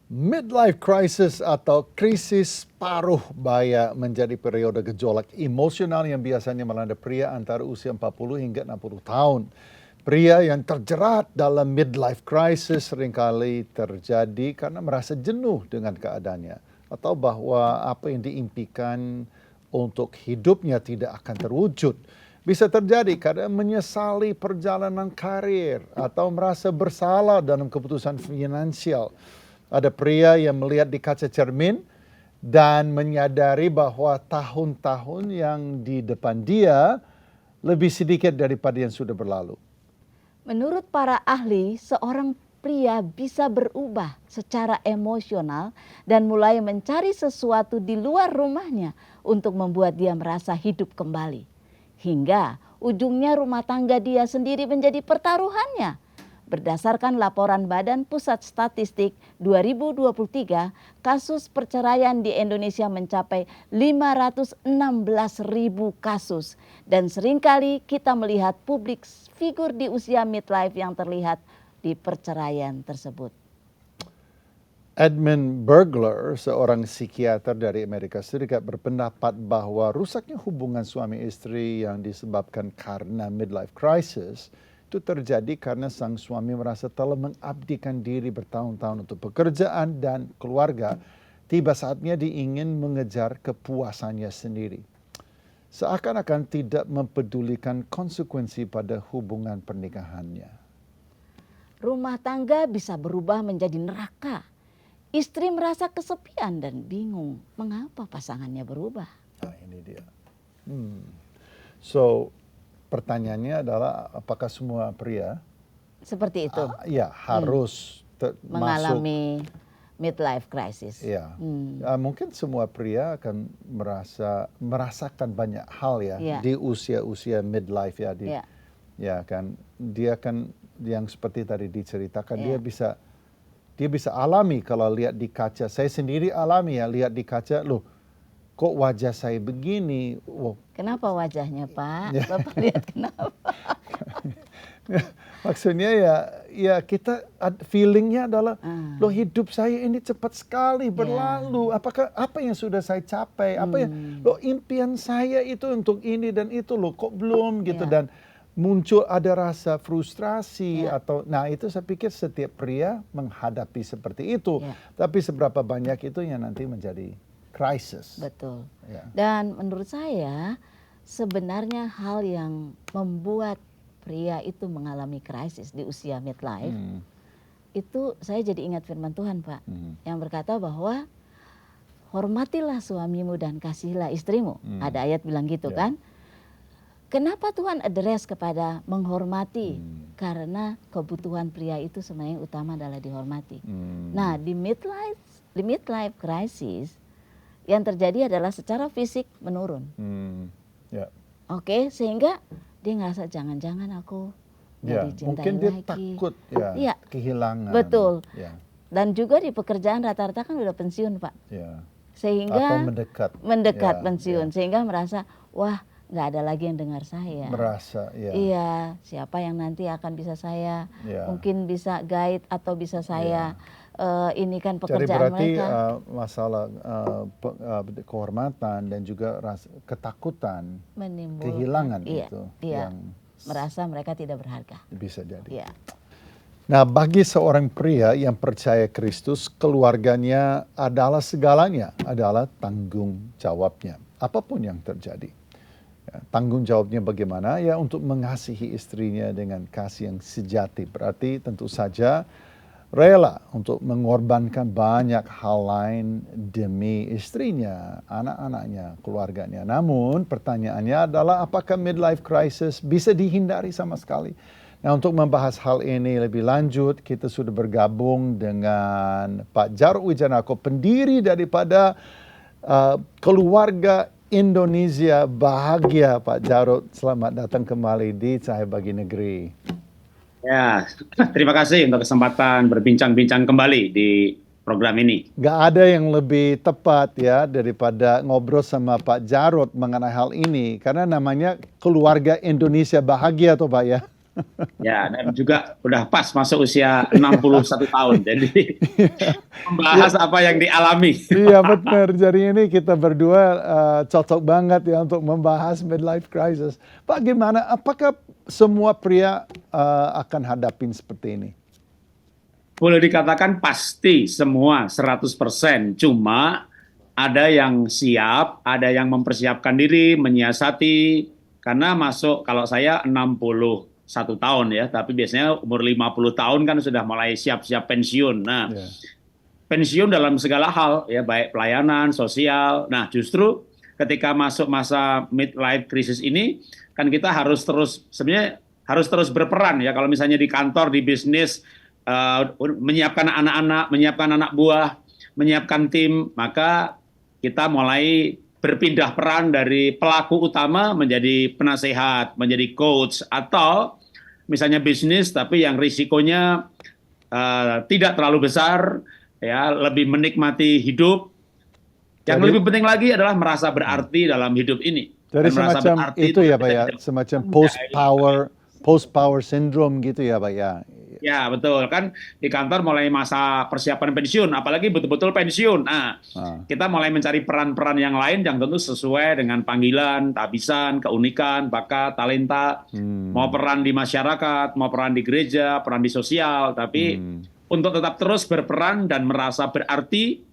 Midlife crisis atau krisis paruh baya menjadi periode gejolak emosional yang biasanya melanda pria antara usia 40 hingga 60 tahun. Pria yang terjerat dalam midlife crisis seringkali terjadi karena merasa jenuh dengan keadaannya atau bahwa apa yang diimpikan untuk hidupnya tidak akan terwujud. Bisa terjadi karena menyesali perjalanan karir atau merasa bersalah dalam keputusan finansial. Ada pria yang melihat di kaca cermin dan menyadari bahwa tahun-tahun yang di depan dia lebih sedikit daripada yang sudah berlalu. Menurut para ahli, seorang pria bisa berubah secara emosional dan mulai mencari sesuatu di luar rumahnya untuk membuat dia merasa hidup kembali. Hingga ujungnya rumah tangga dia sendiri menjadi pertaruhannya. Berdasarkan laporan Badan Pusat Statistik 2023, kasus perceraian di Indonesia mencapai 516.000 kasus. Dan seringkali kita melihat publik figur di usia midlife yang terlihat di perceraian tersebut. Edmund Bergler, seorang psikiater dari Amerika Serikat, berpendapat bahwa rusaknya hubungan suami istri yang disebabkan karena midlife crisis itu terjadi karena sang suami merasa telah mengabdikan diri bertahun-tahun untuk pekerjaan dan keluarga. Tiba saatnya dia ingin mengejar kepuasannya sendiri. Seakan-akan tidak mempedulikan konsekuensi pada hubungan pernikahannya. Rumah tangga bisa berubah menjadi neraka. Istri merasa kesepian dan bingung mengapa pasangannya berubah. Nah, ini dia. So, pertanyaannya adalah apakah semua pria Seperti itu harus mengalami midlife crisis. Ya, mungkin semua pria akan merasakan banyak hal ya di usia-usia midlife ya. Ya kan, dia kan yang seperti tadi diceritakan dia bisa alami kalau lihat di kaca. Saya sendiri alami ya, lihat di kaca, loh kok wajah saya begini. Wow. Kenapa wajahnya Pak? Bapak lihat kenapa? Maksudnya ya kita feelingnya adalah loh hidup saya ini cepat sekali berlalu. Apakah apa yang sudah saya capai? Apa yang loh impian saya itu untuk ini dan itu loh kok belum gitu. Dan muncul ada rasa frustrasi atau itu saya pikir setiap pria menghadapi seperti itu. Tapi seberapa banyak itu yang nanti menjadi crisis. Betul. Dan menurut saya sebenarnya hal yang membuat pria itu mengalami krisis di usia midlife itu saya jadi ingat firman Tuhan Pak yang berkata bahwa hormatilah suamimu dan kasihilah istrimu. Ada ayat bilang gitu kan. Kenapa Tuhan address kepada menghormati? Karena kebutuhan pria itu sebenarnya utama adalah dihormati. Nah di midlife crisis yang terjadi adalah secara fisik menurun. Oke, sehingga dia ngerasa jangan-jangan aku nggak dicintai mungkin dia lagi. Takut kehilangan. Betul. Dan juga di pekerjaan rata-rata kan udah pensiun Pak. Sehingga atau mendekat pensiun. Sehingga merasa wah nggak ada lagi yang dengar saya. Merasa siapa yang nanti akan bisa saya mungkin bisa guide atau bisa saya ini kan pekerjaan mereka. Jadi berarti masalah kehormatan dan juga ketakutan kehilangan itu yang merasa mereka tidak berharga. Bisa jadi. Nah, bagi seorang pria yang percaya Kristus, keluarganya adalah segalanya, adalah tanggung jawabnya, apapun yang terjadi. Tanggung jawabnya bagaimana? Ya untuk mengasihi istrinya dengan kasih yang sejati. Berarti tentu saja rela untuk mengorbankan banyak hal lain demi istrinya, anak-anaknya, keluarganya. Namun pertanyaannya adalah apakah midlife crisis bisa dihindari sama sekali? Nah untuk membahas hal ini lebih lanjut, kita sudah bergabung dengan Pak Jarod Wijanako, pendiri daripada keluarga Indonesia Bahagia. Pak Jarod, selamat datang kembali di Cahaya Bagi Negeri. Ya, terima kasih untuk kesempatan berbincang-bincang kembali di program ini. Gak ada yang lebih tepat ya daripada ngobrol sama Pak Jarod mengenai hal ini. Karena namanya Keluarga Indonesia Bahagia tuh Pak ya. Ya, dan juga udah pas masuk usia 61 tahun. Jadi membahas apa yang dialami. Iya benar, jadi ini kita berdua cocok banget ya untuk membahas midlife crisis. Pak gimana, apakah semua pria akan hadapin seperti ini? Boleh dikatakan pasti semua 100%. Cuma ada yang siap, ada yang mempersiapkan diri, menyiasati. Karena masuk, kalau saya 61 tahun ya, tapi biasanya umur 50 tahun kan sudah mulai siap-siap pensiun. Nah, Ya. pensiun dalam segala hal ya, baik pelayanan, sosial. Nah, justru ketika masuk masa midlife crisis ini kan kita harus terus sebenarnya harus terus berperan ya. Kalau misalnya di kantor, di bisnis, menyiapkan anak-anak, menyiapkan anak buah, menyiapkan tim, maka kita mulai berpindah peran dari pelaku utama menjadi penasehat, menjadi coach, atau misalnya bisnis tapi yang risikonya tidak terlalu besar, ya lebih menikmati hidup. Yang Jadi- lebih penting lagi adalah merasa berarti dalam hidup ini. Jadi Dan merasa semacam berarti itu ya Pak kita ya, tidak- semacam post-power syndrome gitu ya Pak ya. Ya betul, kan di kantor mulai masa persiapan pensiun, apalagi betul-betul pensiun. Nah, kita mulai mencari peran-peran yang lain yang tentu sesuai dengan panggilan, tabisan, keunikan, bakat, talenta. Mau peran di masyarakat, mau peran di gereja, peran di sosial, tapi untuk tetap terus berperan dan merasa berarti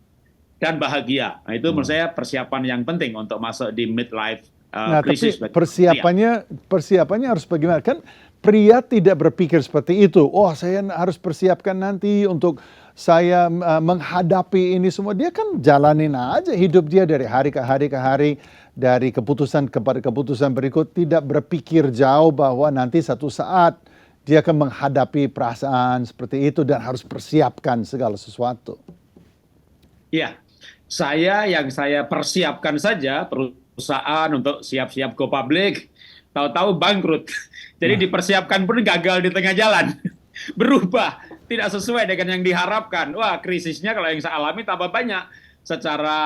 dan bahagia. Nah, itu menurut saya persiapan yang penting untuk masuk di midlife Nah, tapi crisis. persiapannya harus bagaimana? Kan pria tidak berpikir seperti itu. Oh, saya harus persiapkan nanti untuk saya menghadapi ini semua. Dia kan jalanin aja hidup dia dari hari ke hari ke hari, dari keputusan kepada keputusan berikut, tidak berpikir jauh bahwa nanti satu saat dia akan menghadapi perasaan seperti itu dan harus persiapkan segala sesuatu. Iya, yang saya persiapkan saja perusahaan untuk siap-siap go public, tahu-tahu bangkrut. Jadi dipersiapkan pun gagal di tengah jalan. Berubah, tidak sesuai dengan yang diharapkan. Wah, krisisnya kalau yang saya alami tambah banyak. Secara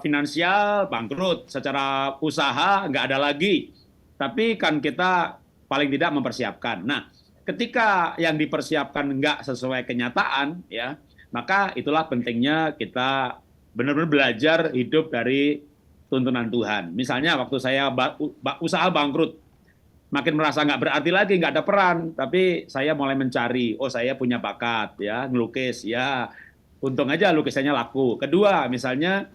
finansial bangkrut, secara usaha nggak ada lagi. Tapi kan kita paling tidak mempersiapkan. Nah, ketika yang dipersiapkan nggak sesuai kenyataan, ya, maka itulah pentingnya kita benar-benar belajar hidup dari tuntunan Tuhan. Misalnya waktu saya usaha bangkrut, makin merasa nggak berarti lagi, nggak ada peran. Tapi saya mulai mencari, oh saya punya bakat, ya ngelukis, ya untung aja lukisannya laku. Kedua, misalnya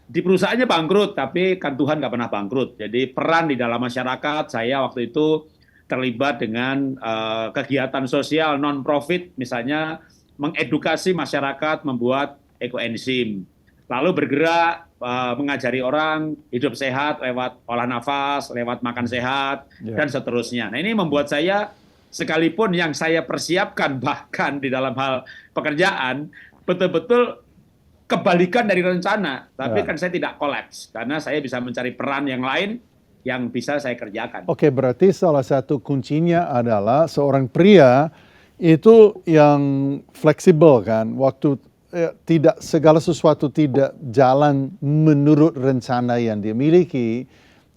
di perusahaannya bangkrut, tapi kan Tuhan nggak pernah bangkrut. Jadi peran di dalam masyarakat, saya waktu itu terlibat dengan kegiatan sosial non-profit, misalnya mengedukasi masyarakat membuat ekoenzim. Lalu bergerak mengajari orang hidup sehat lewat olah nafas, lewat makan sehat, dan seterusnya. Nah, ini membuat saya, sekalipun yang saya persiapkan bahkan di dalam hal pekerjaan, betul-betul kebalikan dari rencana. Tapi kan saya tidak kolaps, karena saya bisa mencari peran yang lain yang bisa saya kerjakan. Oke, berarti salah satu kuncinya adalah seorang pria itu yang fleksibel kan, waktu tidak segala sesuatu tidak jalan menurut rencana yang dia miliki,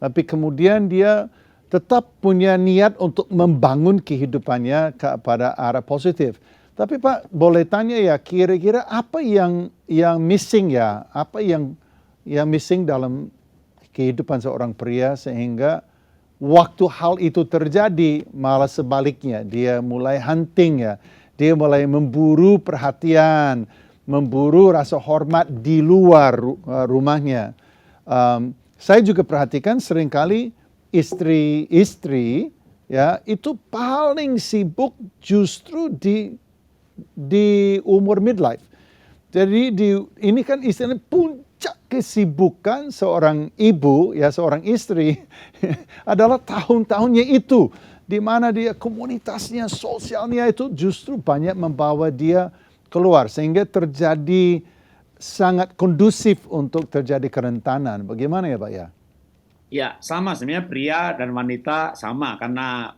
tapi kemudian dia tetap punya niat untuk membangun kehidupannya kepada arah positif. Tapi Pak, boleh tanya ya, kira-kira apa yang missing ya, apa yang missing dalam kehidupan seorang pria sehingga waktu hal itu terjadi malah sebaliknya, dia mulai hunting ya, dia mulai memburu perhatian, memburu rasa hormat di luar rumahnya. Saya juga perhatikan seringkali istri-istri ya itu paling sibuk justru di umur midlife. Jadi ini kan istilahnya puncak kesibukan seorang ibu ya, seorang istri adalah tahun-tahunnya itu, di mana dia komunitasnya, sosialnya itu justru banyak membawa dia keluar, sehingga terjadi sangat kondusif untuk terjadi kerentanan. Bagaimana ya Pak ya? Ya, sama sebenarnya pria dan wanita sama, karena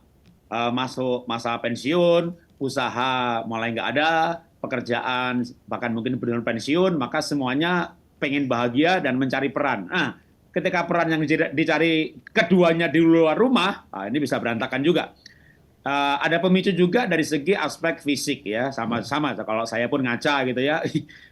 masuk masa pensiun, usaha mulai nggak ada, pekerjaan bahkan mungkin benar pensiun, maka semuanya pengen bahagia dan mencari peran. Nah, ketika peran yang dicari keduanya di luar rumah, ini bisa berantakan juga. ada pemicu juga dari segi aspek fisik ya, sama-sama. Kalau saya pun ngaca gitu ya,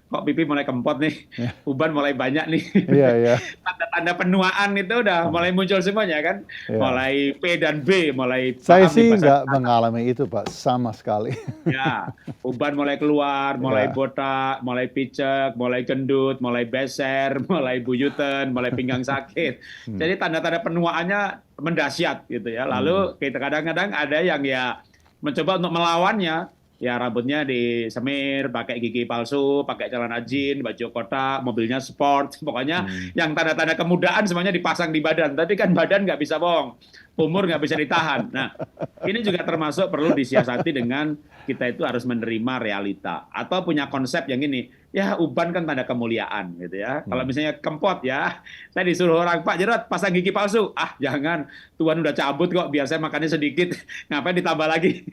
kok pipi mulai kempot nih, Ya. uban mulai banyak nih. Iya, iya. Tanda-tanda penuaan itu udah mulai muncul semuanya kan, Ya. mulai P dan B, mulai Saya paham nih sih bahasa. nggak mengalami itu, Pak, sama sekali. Ya, uban mulai keluar, mulai Ya. botak, mulai picek, mulai gendut, mulai beser, mulai buyutan, mulai pinggang sakit. Jadi tanda-tanda penuaannya mendahsyat gitu ya. Lalu kita kadang-kadang ada yang ya mencoba untuk melawannya. Ya rambutnya disemir, pakai gigi palsu, pakai celana jeans, baju kotak, mobilnya sport. Pokoknya yang tanda-tanda kemudaan semuanya dipasang di badan. Tapi kan badan nggak bisa bohong. Umur nggak bisa ditahan. Nah, ini juga termasuk perlu disiasati dengan kita itu harus menerima realita. Atau punya konsep yang ini, ya uban kan tanda kemuliaan gitu ya. Kalau misalnya kempot ya, saya disuruh orang, Pak Jarod pasang gigi palsu. Ah jangan, Tuhan udah cabut kok, biar saya makannya sedikit. Ngapain ditambah lagi?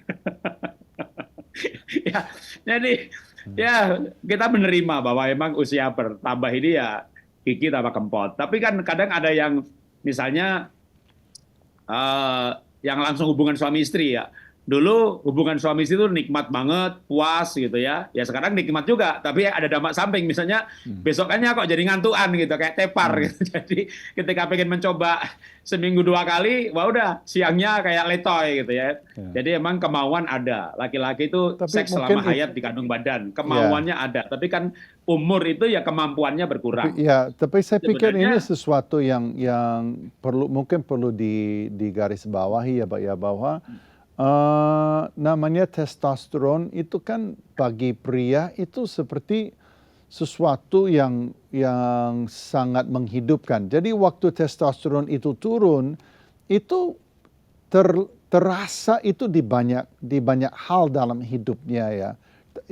Ya, jadi ya kita menerima bahwa emang usia bertambah ini ya gigi tambah kempot. Tapi kan kadang ada yang misalnya yang langsung hubungan suami istri ya. Dulu hubungan suami istri itu nikmat banget, puas gitu ya. Ya sekarang nikmat juga, tapi ada dampak samping. Misalnya besokannya kok jadi ngantuan gitu, kayak tepar gitu. Jadi ketika pengen mencoba seminggu 2 kali, wah udah siangnya kayak letoy gitu ya. Jadi emang kemauan ada. Laki-laki itu Tapi seks mungkin selama hayat di kandung badan. Kemauannya ada, tapi kan umur itu ya kemampuannya berkurang. Ya, tapi saya pikir ini Sebenarnya sesuatu yang mungkin perlu digarisbawahi ya, Pak ya, bahwa namanya testosteron itu kan bagi pria itu seperti sesuatu yang sangat menghidupkan. Jadi waktu testosteron itu turun, itu terasa itu di banyak hal dalam hidupnya ya.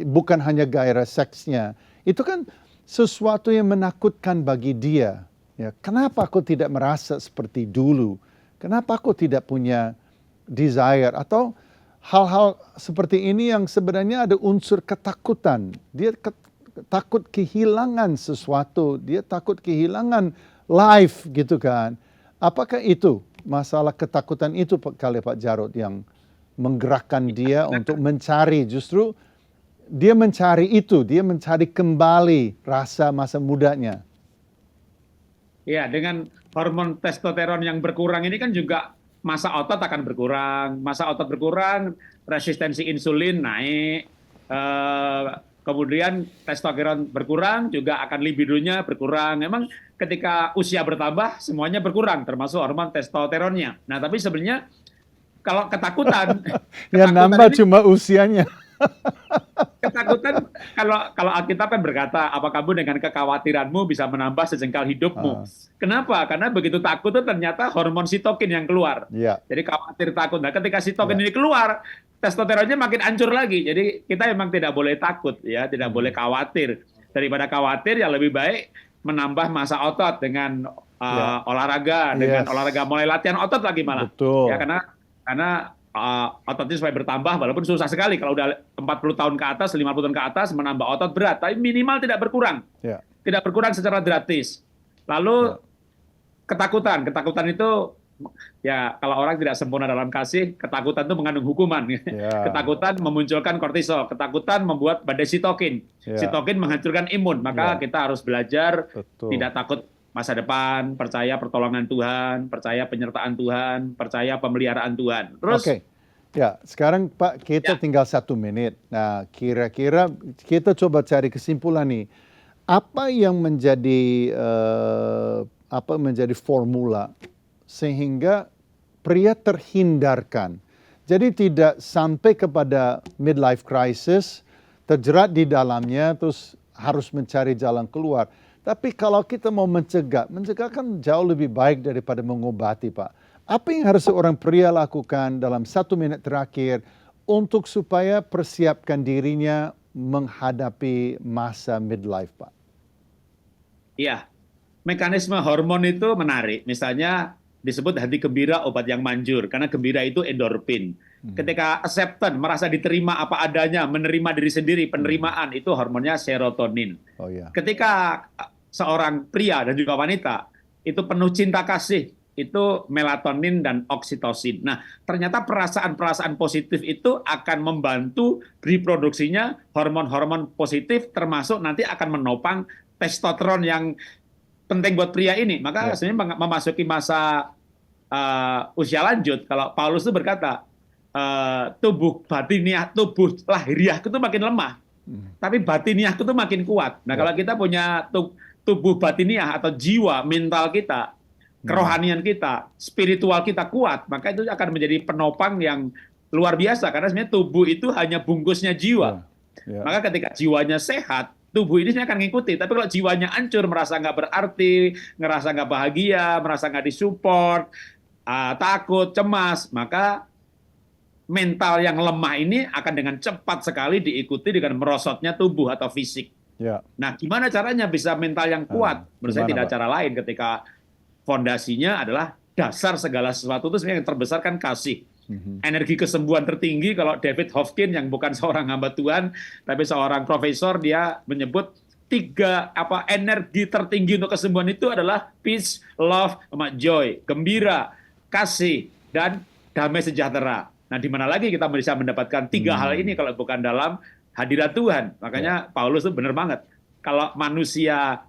Bukan hanya gairah seksnya. Itu kan sesuatu yang menakutkan bagi dia. Ya, kenapa aku tidak merasa seperti dulu? Kenapa aku tidak punya desire atau hal-hal seperti ini yang sebenarnya ada unsur ketakutan. Dia takut kehilangan sesuatu, dia takut kehilangan life gitu kan. Apakah itu masalah ketakutan itu kali Pak Jarod yang menggerakkan dia untuk mencari, justru dia mencari itu, dia mencari kembali rasa masa mudanya. ya, dengan hormon testosteron yang berkurang ini kan juga masa otot akan berkurang. Masa otot berkurang, resistensi insulin naik, kemudian testosteron berkurang, juga akan libidonya berkurang. Memang ketika usia bertambah, semuanya berkurang, termasuk hormon testosteronnya. Nah, tapi sebenarnya kalau ketakutan, Yang nambah ini cuma usianya. ketakutan kalau Alkitab kan berkata, apa kamu dengan kekhawatiranmu bisa menambah sejengkal hidupmu. Kenapa? Karena begitu takut itu ternyata hormon sitokin yang keluar. Ya. Jadi khawatir takut. Nah, ketika sitokin ini keluar, testosteronnya makin hancur lagi. Jadi kita memang tidak boleh takut ya, tidak boleh khawatir. Daripada khawatir ya lebih baik menambah masa otot dengan olahraga, dengan olahraga mulai latihan otot lagi malah. Betul. Ya karena ototnya supaya bertambah, walaupun susah sekali kalau udah 40 tahun ke atas, 50 tahun ke atas menambah otot berat, tapi minimal tidak berkurang. Ya. Tidak berkurang secara drastis. Lalu ketakutan itu ya kalau orang tidak sempurna dalam kasih, ketakutan itu mengandung hukuman. Ketakutan memunculkan kortisol, ketakutan membuat badai sitokin. Sitokin menghancurkan imun, maka kita harus belajar tidak takut masa depan, percaya pertolongan Tuhan, percaya penyertaan Tuhan, percaya pemeliharaan Tuhan. Terus, ya sekarang Pak kita tinggal 1 menit. Nah kira-kira kita coba cari kesimpulan nih. Apa yang menjadi formula sehingga pria terhindarkan. Jadi tidak sampai kepada midlife crisis, terjerat di dalamnya, terus harus mencari jalan keluar. Tapi kalau kita mau mencegah kan jauh lebih baik daripada mengobati, Pak. Apa yang harus seorang pria lakukan dalam 1 menit terakhir untuk supaya persiapkan dirinya menghadapi masa midlife, Pak? Iya, mekanisme hormon itu menarik. Misalnya disebut hati gembira obat yang manjur, karena gembira itu endorfin. Ketika acceptance, merasa diterima apa adanya, menerima diri sendiri, penerimaan itu hormonnya serotonin. Oh, ya. Ketika seorang pria dan juga wanita itu penuh cinta kasih, itu melatonin dan oksitosin. Nah, ternyata perasaan-perasaan positif itu akan membantu reproduksinya hormon-hormon positif, termasuk nanti akan menopang testosteron yang penting buat pria ini. Maka sebenarnya memasuki masa usia lanjut, kalau Paulus itu berkata, tubuh batiniah, tubuh lahiriah itu makin lemah, tapi batiniah itu makin kuat. Nah, kalau kita punya tubuh batiniah atau jiwa, mental kita, kerohanian kita, spiritual kita kuat, maka itu akan menjadi penopang yang luar biasa. Karena sebenarnya tubuh itu hanya bungkusnya jiwa. Maka ketika jiwanya sehat, tubuh ini akan mengikuti. Tapi kalau jiwanya hancur, merasa nggak berarti, ngerasa nggak bahagia, merasa nggak disupport, takut, cemas, maka mental yang lemah ini akan dengan cepat sekali diikuti dengan merosotnya tubuh atau fisik. Nah, gimana caranya bisa mental yang kuat? Menurut saya tidak cara lain ketika fondasinya adalah dasar segala sesuatu itu sebenarnya yang terbesar kan kasih. Energi kesembuhan tertinggi, kalau David Hawkins yang bukan seorang hamba Tuhan, tapi seorang profesor, dia menyebut 3 energi tertinggi untuk kesembuhan itu adalah peace, love, sama joy, gembira, kasih, dan damai sejahtera. Nah, di mana lagi kita bisa mendapatkan 3 hal ini kalau bukan dalam hadirat Tuhan? Makanya Paulus itu benar banget. Kalau manusia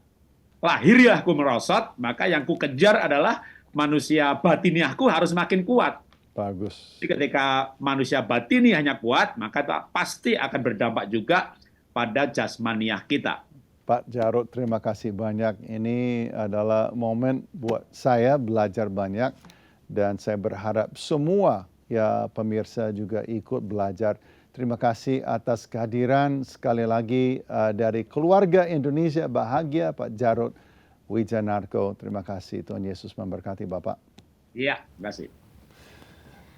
lahiriahku merosot, maka yang ku kejar adalah manusia batiniahku harus makin kuat. Bagus. Jadi ketika manusia batiniahnya kuat, maka itu pasti akan berdampak juga pada jasmaniah kita. Pak Jarod, terima kasih banyak. Ini adalah momen buat saya belajar banyak, dan saya berharap semua ya pemirsa juga ikut belajar. Terima kasih atas kehadiran sekali lagi dari keluarga Indonesia Bahagia, Pak Jarod Wijanarko. Terima kasih, Tuhan Yesus memberkati Bapak. Iya, terima kasih.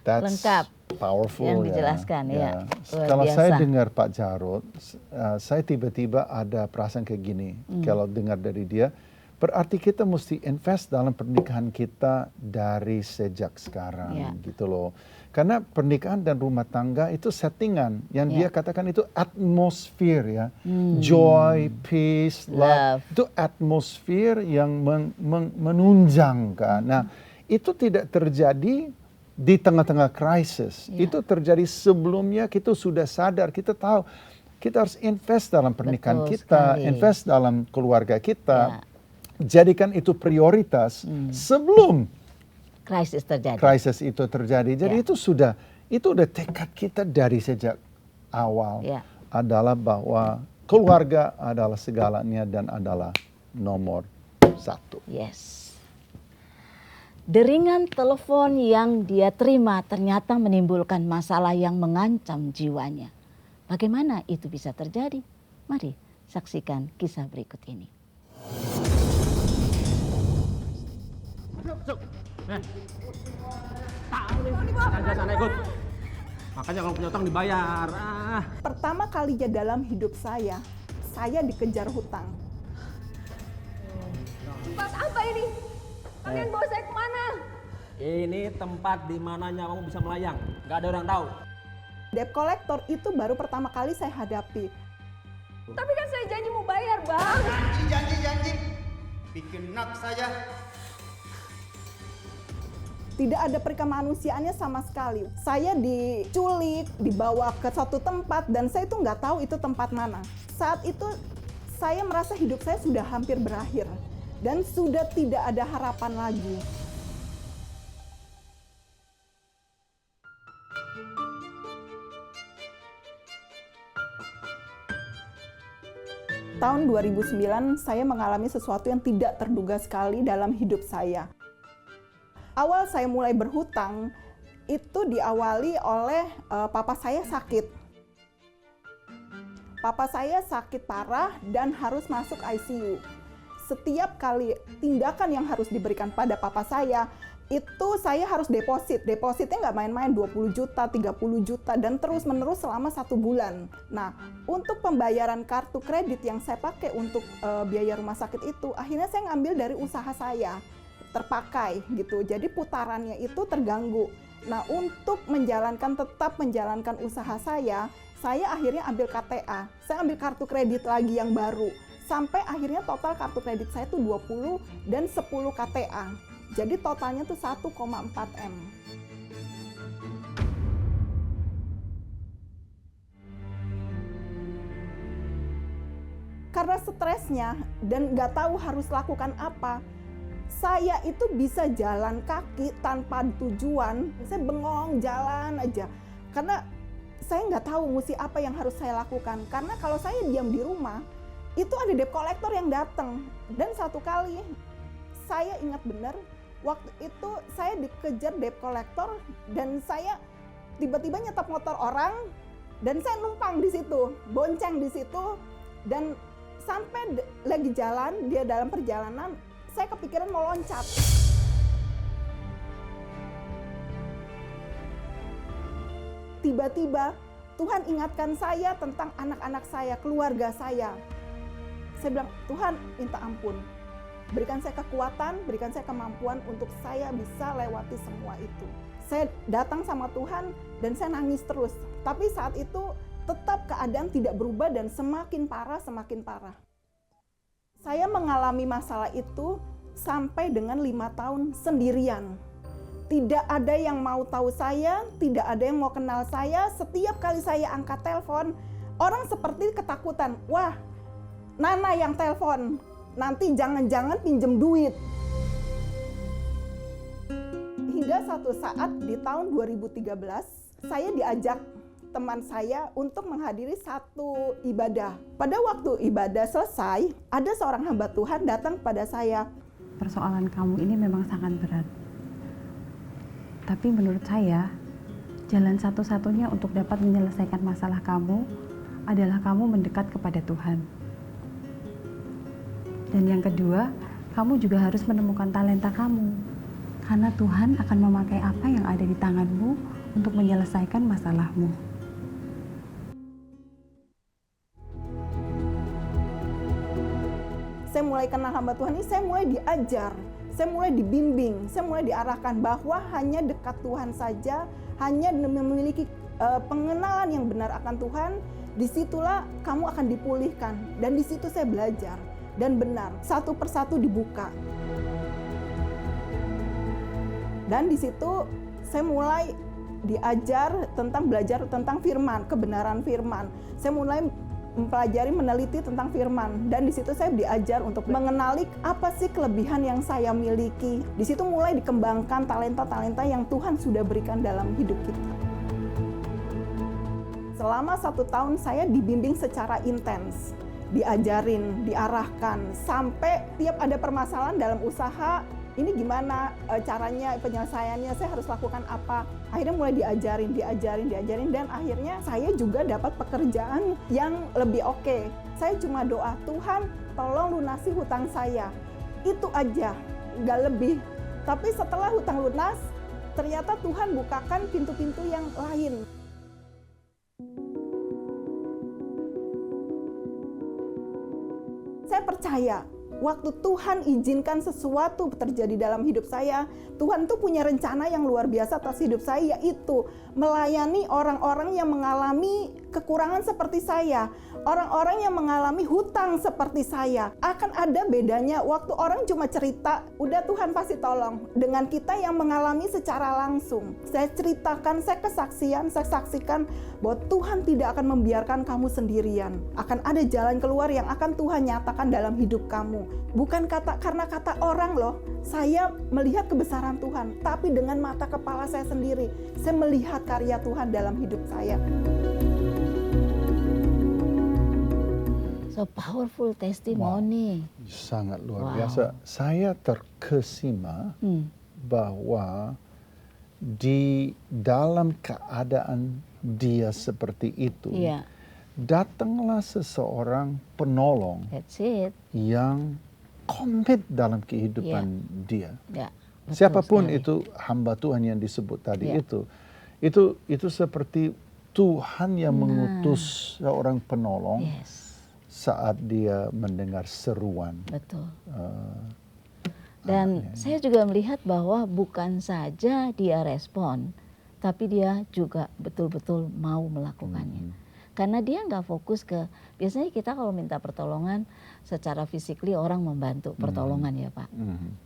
That's Lengkap powerful yang dijelaskan ya. Kalau saya dengar Pak Jarod, saya tiba-tiba ada perasaan kayak gini. Kalau dengar dari dia, berarti kita mesti invest dalam pernikahan kita dari sejak sekarang, gitu loh. Karena pernikahan dan rumah tangga itu settingan, yang dia katakan itu atmosfer ya, joy, peace, love, itu atmosfer yang menunjangkan. Nah, itu tidak terjadi di tengah-tengah krisis. Itu terjadi sebelumnya. Kita sudah sadar, kita tahu kita harus invest dalam pernikahan kita, invest dalam keluarga kita. Jadikan itu prioritas sebelum krisis itu terjadi. Jadi itu sudah tekad kita dari sejak awal, adalah bahwa keluarga adalah segalanya dan adalah nomor 1. Yes. Deringan telepon yang dia terima ternyata menimbulkan masalah yang mengancam jiwanya. Bagaimana itu bisa terjadi? Mari saksikan kisah berikut ini. Sana ikut. Makanya kalau punya utang dibayar. Pertama kalinya dalam hidup saya dikejar hutang. Tempat apa ini? Kalian bawa saya kemana? Ini tempat di mana nyawamu bisa melayang. Nggak ada orang tahu. Debt collector itu baru pertama kali saya hadapi. Tapi kan saya janji mau bayar, Bang. Janji. Bikin nak saja. Tidak ada perikemanusiaannya sama sekali. Saya diculik, dibawa ke suatu tempat, dan saya itu nggak tahu itu tempat mana. Saat itu saya merasa hidup saya sudah hampir berakhir. Dan sudah tidak ada harapan lagi. Tahun 2009 saya mengalami sesuatu yang tidak terduga sekali dalam hidup saya. Awal saya mulai berhutang itu diawali oleh papa saya sakit. Papa saya sakit parah dan harus masuk ICU. Setiap kali tindakan yang harus diberikan pada papa saya, itu saya harus deposit. Depositnya nggak main-main, 20 juta, 30 juta, dan terus-menerus selama 1 bulan. Nah, untuk pembayaran kartu kredit yang saya pakai untuk biaya rumah sakit itu, akhirnya saya ngambil dari usaha saya, terpakai gitu. Jadi putarannya itu terganggu. Nah, untuk tetap menjalankan usaha saya akhirnya ambil KTA. Saya ambil kartu kredit lagi yang baru. Sampai akhirnya total kartu kredit saya itu 20 dan 10 KTA. Jadi totalnya tuh 1,4 M. Karena stresnya dan nggak tahu harus lakukan apa, saya itu bisa jalan kaki tanpa tujuan. Saya bengong jalan aja. Karena saya nggak tahu mesti apa yang harus saya lakukan. Karena kalau saya diam di rumah, itu ada debt collector yang datang. Dan satu kali, saya ingat benar, waktu itu saya dikejar debt collector dan saya tiba-tiba nyetop motor orang dan saya numpang di situ, bonceng di situ, dan sampai lagi jalan, dia dalam perjalanan, saya kepikiran mau loncat. Tiba-tiba Tuhan ingatkan saya tentang anak-anak saya, keluarga saya. Saya bilang, Tuhan minta ampun. Berikan saya kekuatan, berikan saya kemampuan untuk saya bisa lewati semua itu. Saya datang sama Tuhan dan saya nangis terus. Tapi saat itu tetap keadaan tidak berubah dan semakin parah, semakin parah. Saya mengalami masalah itu sampai dengan 5 tahun sendirian. Tidak ada yang mau tahu saya, tidak ada yang mau kenal saya. Setiap kali saya angkat telepon, orang seperti ketakutan. Wah, Nana yang telepon, nanti jangan-jangan pinjem duit. Hingga satu saat di tahun 2013, saya diajak teman saya untuk menghadiri satu ibadah. Pada waktu ibadah selesai, ada seorang hamba Tuhan datang kepada saya. Persoalan kamu ini memang sangat berat. Tapi menurut saya, jalan satu-satunya untuk dapat menyelesaikan masalah kamu adalah kamu mendekat kepada Tuhan. Dan yang kedua, kamu juga harus menemukan talenta kamu. Karena Tuhan akan memakai apa yang ada di tanganmu untuk menyelesaikan masalahmu. Saya mulai kenal hamba Tuhan ini, saya mulai diajar, saya mulai dibimbing, saya mulai diarahkan bahwa hanya dekat Tuhan saja, hanya memiliki pengenalan yang benar akan Tuhan, disitulah kamu akan dipulihkan. Dan di situ saya belajar, dan benar, satu persatu dibuka. Dan di situ saya mulai diajar belajar tentang firman, kebenaran firman. Saya mulai mempelajari, meneliti tentang firman, dan di situ saya diajar untuk mengenali apa sih kelebihan yang saya miliki. Di situ mulai dikembangkan talenta-talenta yang Tuhan sudah berikan dalam hidup kita. Selama 1 tahun saya dibimbing secara intens, diajarin, diarahkan, sampai tiap ada permasalahan dalam usaha, ini gimana caranya, penyelesaiannya, saya harus lakukan apa. Akhirnya mulai diajarin, dan akhirnya saya juga dapat pekerjaan yang lebih oke. Saya cuma doa, Tuhan tolong lunasi hutang saya. Itu aja, nggak lebih. Tapi setelah hutang lunas, ternyata Tuhan bukakan pintu-pintu yang lain. Saya percaya, waktu Tuhan izinkan sesuatu terjadi dalam hidup saya, Tuhan tuh punya rencana yang luar biasa atas hidup saya, yaitu melayani orang-orang yang mengalami kekurangan seperti saya, orang-orang yang mengalami hutang seperti saya. Akan ada bedanya waktu orang cuma cerita, udah Tuhan pasti tolong, dengan kita yang mengalami secara langsung. Saya ceritakan, saya saksikan bahwa Tuhan tidak akan membiarkan kamu sendirian. Akan ada jalan keluar yang akan Tuhan nyatakan dalam hidup kamu. Bukan karena kata orang loh, saya melihat kebesaran Tuhan, tapi dengan mata kepala saya sendiri, saya melihat karya Tuhan dalam hidup saya. So powerful testimony. Sangat luar biasa. Saya terkesima bahwa di dalam keadaan dia seperti itu, datanglah seseorang penolong That's it. yang komit dalam kehidupan dia. Ya, betul Siapapun sekali. itu hamba Tuhan yang disebut tadi itu seperti Tuhan yang mengutus seorang penolong saat dia mendengar seruan. Betul. Dan saya juga melihat bahwa bukan saja dia respon, tapi dia juga betul-betul mau melakukannya. Karena dia nggak fokus ke, biasanya kita kalau minta pertolongan secara physically orang membantu pertolongan ya Pak.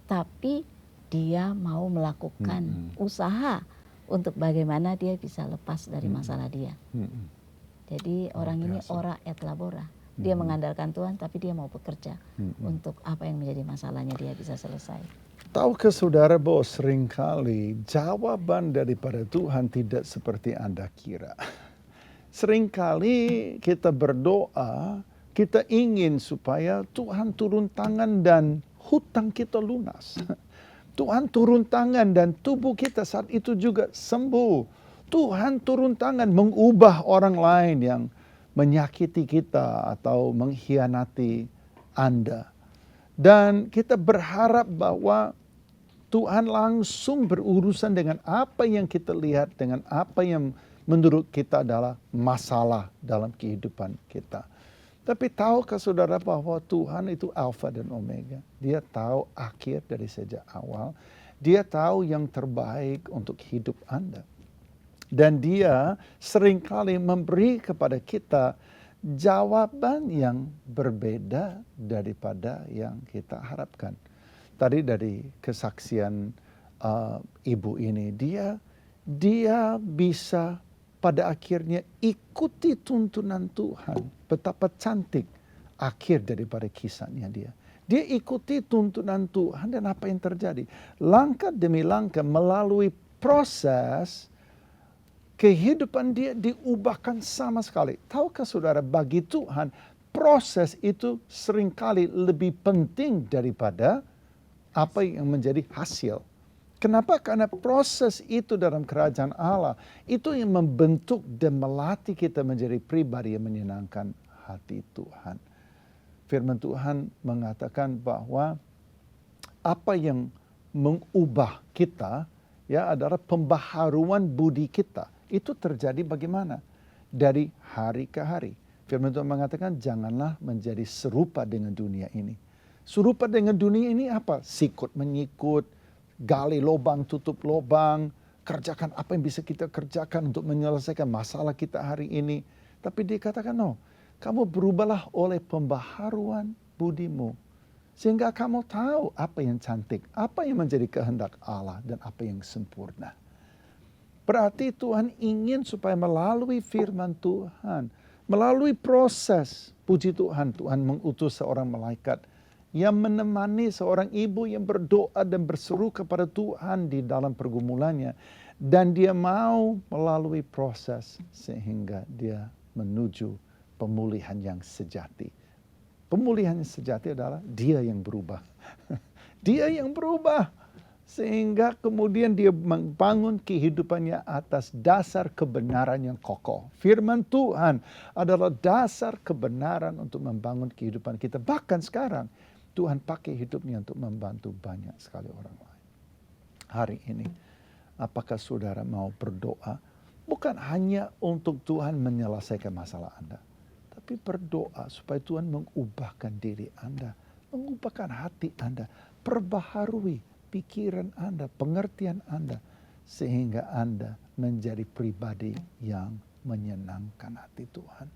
Tapi dia mau melakukan usaha untuk bagaimana dia bisa lepas dari masalah dia. Jadi orang ini ora et labora. Dia mengandalkan Tuhan tapi dia mau bekerja untuk apa yang menjadi masalahnya dia bisa selesai. Tahukah saudara bahwa seringkali jawaban daripada Tuhan tidak seperti Anda kira. Seringkali kita berdoa, kita ingin supaya Tuhan turun tangan dan hutang kita lunas. Tuhan turun tangan dan tubuh kita saat itu juga sembuh. Tuhan turun tangan mengubah orang lain yang menyakiti kita atau mengkhianati Anda. Dan kita berharap bahwa Tuhan langsung berurusan dengan apa yang kita lihat, dengan apa yang menurut kita adalah masalah dalam kehidupan kita. Tapi tahukah saudara bahwa Tuhan itu Alfa dan Omega. Dia tahu akhir dari sejak awal. Dia tahu yang terbaik untuk hidup Anda. Dan dia seringkali memberi kepada kita jawaban yang berbeda daripada yang kita harapkan. Tadi dari kesaksian ibu ini, dia bisa pada akhirnya ikuti tuntunan Tuhan. Betapa cantik akhir daripada kisahnya dia. Dia ikuti tuntunan Tuhan dan apa yang terjadi. Langkah demi langkah melalui proses kehidupan dia diubahkan sama sekali. Tahukah saudara, bagi Tuhan proses itu seringkali lebih penting daripada apa yang menjadi hasil. Kenapa? Karena proses itu dalam kerajaan Allah itu yang membentuk dan melatih kita menjadi pribadi yang menyenangkan hati Tuhan. Firman Tuhan mengatakan bahwa apa yang mengubah kita ya adalah pembaharuan budi kita. Itu terjadi bagaimana? Dari hari ke hari. Firman Tuhan mengatakan janganlah menjadi serupa dengan dunia ini. Serupa dengan dunia ini apa? Sikut menyikut, gali lubang, tutup lubang, kerjakan apa yang bisa kita kerjakan untuk menyelesaikan masalah kita hari ini. Tapi dia katakan, no, kamu berubahlah oleh pembaharuan budimu. Sehingga kamu tahu apa yang cantik, apa yang menjadi kehendak Allah dan apa yang sempurna. Berarti Tuhan ingin supaya melalui firman Tuhan, melalui proses, puji Tuhan, Tuhan mengutus seorang malaikat yang menemani seorang ibu yang berdoa dan berseru kepada Tuhan di dalam pergumulannya. Dan dia mau melalui proses sehingga dia menuju pemulihan yang sejati. Pemulihan yang sejati adalah dia yang berubah. Dia yang berubah. Sehingga kemudian dia membangun kehidupannya atas dasar kebenaran yang kokoh. Firman Tuhan adalah dasar kebenaran untuk membangun kehidupan kita. Bahkan sekarang Tuhan pakai hidupnya untuk membantu banyak sekali orang lain. Hari ini, apakah saudara mau berdoa? Bukan hanya untuk Tuhan menyelesaikan masalah Anda. Tapi berdoa supaya Tuhan mengubahkan diri Anda. Mengubahkan hati Anda. Perbaharui pikiran Anda, pengertian Anda. Sehingga Anda menjadi pribadi yang menyenangkan hati Tuhan.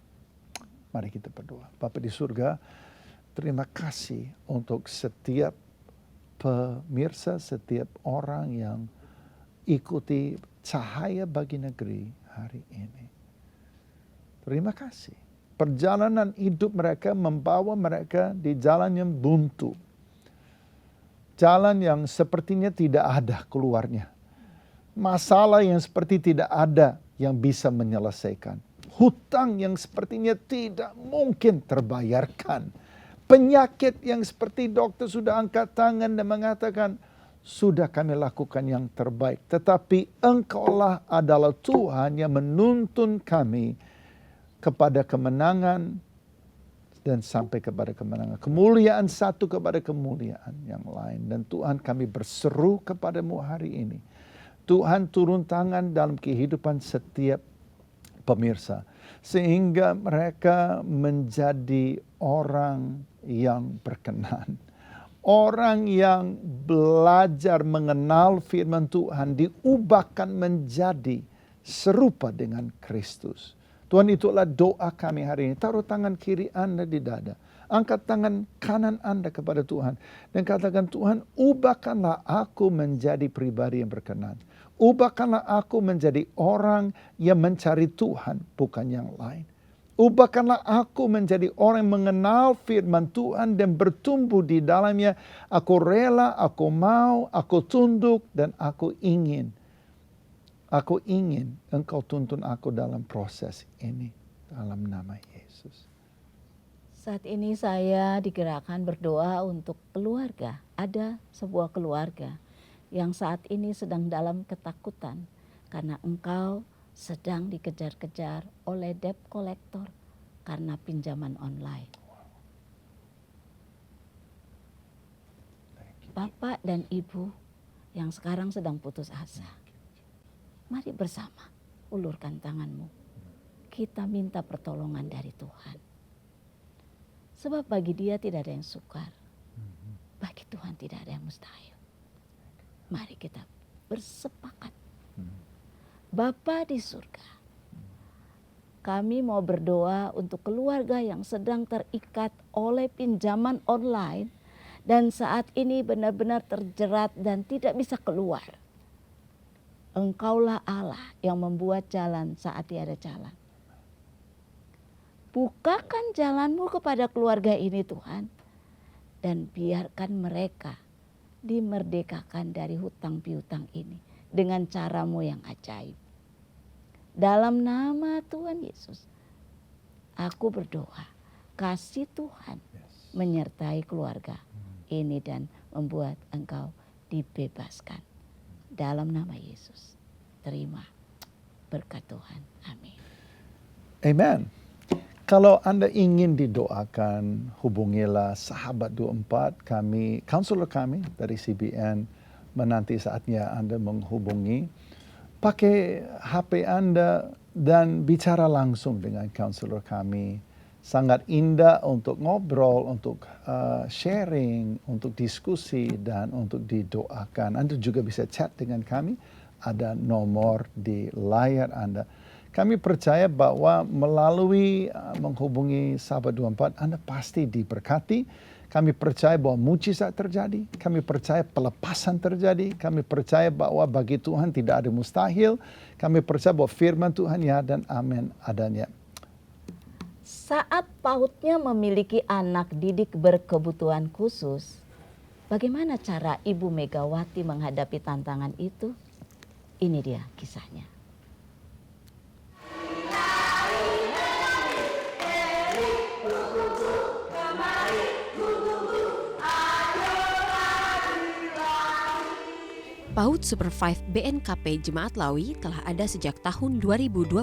Mari kita berdoa. Bapa di surga, terima kasih untuk setiap pemirsa, setiap orang yang ikuti Cahaya Bagi Negeri hari ini. Terima kasih. Perjalanan hidup mereka membawa mereka di jalan yang buntu. Jalan yang sepertinya tidak ada keluarnya. Masalah yang seperti tidak ada yang bisa menyelesaikan. Hutang yang sepertinya tidak mungkin terbayarkan. Penyakit yang seperti dokter sudah angkat tangan dan mengatakan, sudah kami lakukan yang terbaik. Tetapi Engkaulah adalah Tuhan yang menuntun kami kepada kemenangan dan sampai kepada kemenangan. Kemuliaan satu kepada kemuliaan yang lain. Dan Tuhan, kami berseru kepadamu hari ini. Tuhan, turun tangan dalam kehidupan setiap pemirsa. Sehingga mereka menjadi orang yang berkenan. Orang yang belajar mengenal firman Tuhan diubahkan menjadi serupa dengan Kristus. Tuhan, itulah doa kami hari ini. Taruh tangan kiri Anda di dada. Angkat tangan kanan Anda kepada Tuhan dan katakan, Tuhan, ubahkanlah aku menjadi pribadi yang berkenan. Ubahkanlah aku menjadi orang yang mencari Tuhan, bukan yang lain. Ubahkanlah aku menjadi orang yang mengenal firman Tuhan dan bertumbuh di dalamnya. Aku rela, aku mau, aku tunduk, dan aku ingin. Aku ingin Engkau tuntun aku dalam proses ini. Dalam nama Yesus. Saat ini saya digerakkan berdoa untuk keluarga. Ada sebuah keluarga yang saat ini sedang dalam ketakutan karena engkau sedang dikejar-kejar oleh debt collector karena pinjaman online. Bapak dan Ibu yang sekarang sedang putus asa, mari bersama ulurkan tanganmu. Kita minta pertolongan dari Tuhan. Sebab bagi Dia tidak ada yang sukar. Bagi Tuhan tidak ada yang mustahil. Mari kita bersepakat. Bapa di surga, kami mau berdoa untuk keluarga yang sedang terikat oleh pinjaman online dan saat ini benar-benar terjerat dan tidak bisa keluar. Engkaulah Allah yang membuat jalan saat tiada jalan. Bukakan jalanmu kepada keluarga ini Tuhan. Dan biarkan mereka dimerdekakan dari hutang piutang ini. Dengan caramu yang ajaib. Dalam nama Tuhan Yesus. Aku berdoa. Kasih Tuhan menyertai keluarga ini dan membuat engkau dibebaskan. Dalam nama Yesus. Terima berkat Tuhan. Amin. Amen. Kalau Anda ingin didoakan, hubungilah Sahabat 24, kaunselor kami dari CBN, menanti saatnya Anda menghubungi. Pakai HP Anda dan bicara langsung dengan kaunselor kami. Sangat indah untuk ngobrol, untuk sharing, untuk diskusi, dan untuk didoakan. Anda juga bisa chat dengan kami, ada nomor di layar Anda. Kami percaya bahwa melalui menghubungi Sahabat 24, Anda pasti diberkati. Kami percaya bahwa mujizat terjadi. Kami percaya pelepasan terjadi. Kami percaya bahwa bagi Tuhan tidak ada mustahil. Kami percaya bahwa firman Tuhan ya dan amin adanya. Saat PAUD-nya memiliki anak didik berkebutuhan khusus, bagaimana cara Ibu Megawati menghadapi tantangan itu? Ini dia kisahnya. PAUD Super 5 BNKP Jemaat Lawi telah ada sejak tahun 2021.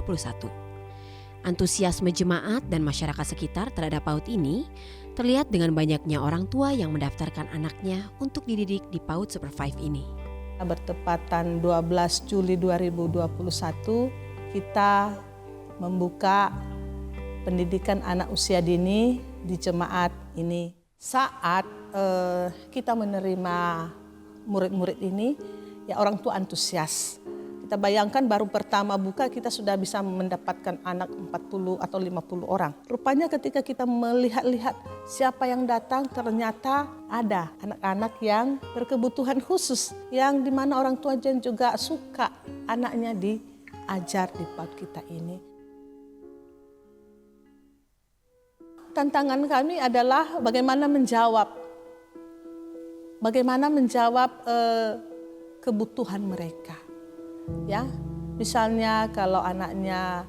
Antusiasme jemaat dan masyarakat sekitar terhadap PAUD ini terlihat dengan banyaknya orang tua yang mendaftarkan anaknya untuk dididik di PAUD Super 5 ini. Bertepatan 12 Juli 2021, kita membuka pendidikan anak usia dini di jemaat ini. Saat kita menerima murid-murid ini, ya orang tua antusias. Kita bayangkan baru pertama buka kita sudah bisa mendapatkan anak 40 atau 50 orang. Rupanya ketika kita melihat-lihat siapa yang datang, ternyata ada anak-anak yang berkebutuhan khusus. Yang dimana orang tua juga suka anaknya diajar di PAUD kita ini. Tantangan kami adalah bagaimana menjawab kebutuhan mereka. Ya, misalnya kalau anaknya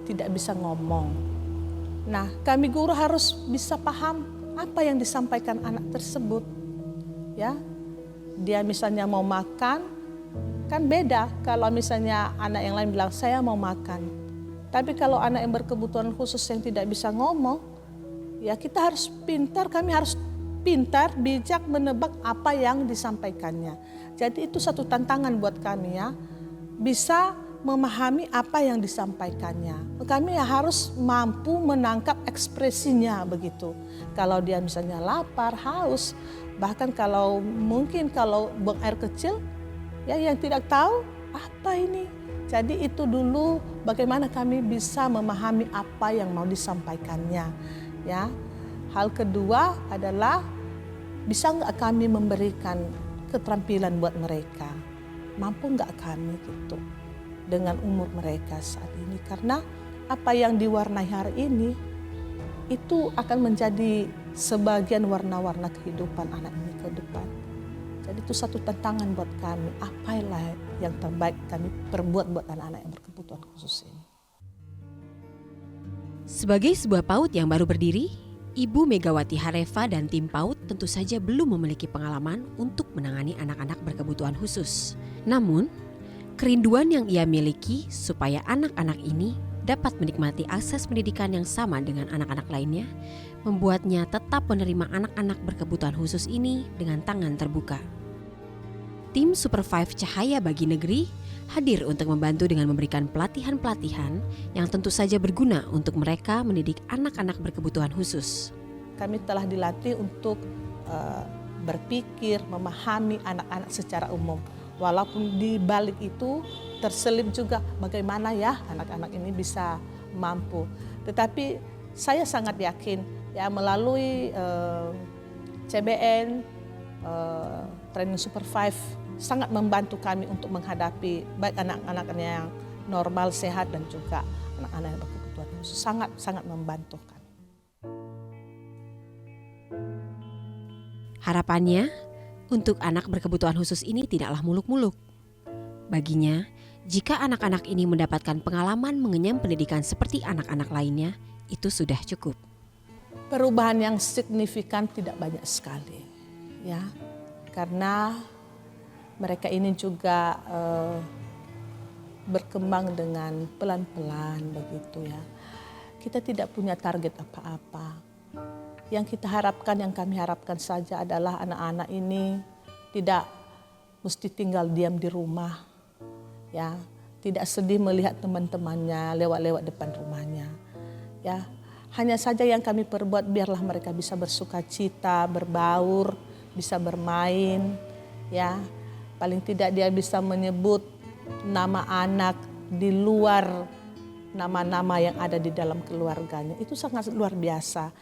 tidak bisa ngomong. Nah, kami guru harus bisa paham apa yang disampaikan anak tersebut. Ya. Dia misalnya mau makan, kan beda kalau misalnya anak yang lain bilang saya mau makan. Tapi kalau anak yang berkebutuhan khusus yang tidak bisa ngomong, ya kita harus pintar, kami harus pintar, bijak menebak apa yang disampaikannya. Jadi itu satu tantangan buat kami ya, bisa memahami apa yang disampaikannya. Kami harus mampu menangkap ekspresinya begitu. Kalau dia misalnya lapar, haus, bahkan kalau mungkin kalau buang air kecil, ya yang tidak tahu apa ini. Jadi itu dulu bagaimana kami bisa memahami apa yang mau disampaikannya, ya. Hal kedua adalah bisa nggak kami memberikan keterampilan buat mereka? Mampu nggak kami gitu dengan umur mereka saat ini? Karena apa yang diwarnai hari ini itu akan menjadi sebagian warna-warna kehidupan anak ini ke depan. Jadi itu satu tantangan buat kami. Apalah yang terbaik kami perbuat buat anak-anak yang berkebutuhan khusus ini. Sebagai sebuah PAUD yang baru berdiri, Ibu Megawati Harefa dan tim PAUD tentu saja belum memiliki pengalaman untuk menangani anak-anak berkebutuhan khusus. Namun, kerinduan yang ia miliki supaya anak-anak ini dapat menikmati akses pendidikan yang sama dengan anak-anak lainnya, membuatnya tetap menerima anak-anak berkebutuhan khusus ini dengan tangan terbuka. Tim Super 5 Cahaya Bagi Negeri hadir untuk membantu dengan memberikan pelatihan-pelatihan yang tentu saja berguna untuk mereka mendidik anak-anak berkebutuhan khusus. Kami telah dilatih untuk berpikir, memahami anak-anak secara umum. Walaupun di balik itu terselip juga bagaimana ya anak-anak ini bisa mampu. Tetapi saya sangat yakin ya melalui CBN, Training Super 5 sangat membantu kami untuk menghadapi baik anak-anak yang normal, sehat dan juga anak-anak yang berkebutuhan khusus. Sangat membantu kami. Harapannya untuk anak berkebutuhan khusus ini tidaklah muluk-muluk. Baginya, jika anak-anak ini mendapatkan pengalaman mengenyam pendidikan seperti anak-anak lainnya, itu sudah cukup. Perubahan yang signifikan tidak banyak sekali, ya, karena mereka ini juga berkembang dengan pelan-pelan begitu ya. Kita tidak punya target apa-apa. Yang kita harapkan, yang kami harapkan saja adalah anak-anak ini tidak mesti tinggal diam di rumah, ya, tidak sedih melihat teman-temannya lewat-lewat depan rumahnya, ya. Hanya saja yang kami perbuat biarlah mereka bisa bersukacita, berbaur, bisa bermain, ya. Paling tidak dia bisa menyebut nama anak di luar nama-nama yang ada di dalam keluarganya. Itu sangat luar biasa.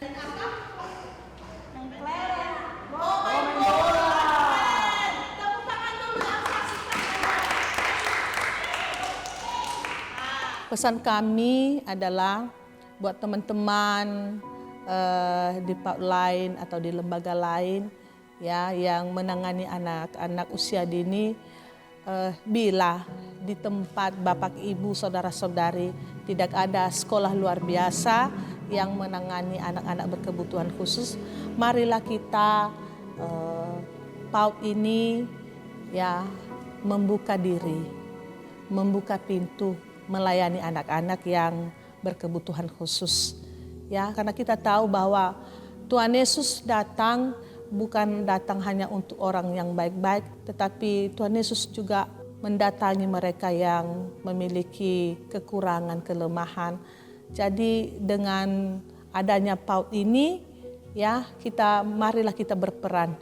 Pesan kami adalah buat teman-teman di PAUD lain atau di lembaga lain ya yang menangani anak-anak usia dini, bila di tempat Bapak Ibu saudara-saudari tidak ada sekolah luar biasa yang menangani anak-anak berkebutuhan khusus, marilah kita PAUD ini ya membuka diri, membuka pintu melayani anak-anak yang berkebutuhan khusus. Ya, karena kita tahu bahwa Tuhan Yesus datang bukan datang hanya untuk orang yang baik-baik, tetapi Tuhan Yesus juga mendatangi mereka yang memiliki kekurangan, kelemahan. Jadi dengan adanya PAUD ini, ya marilah kita berperan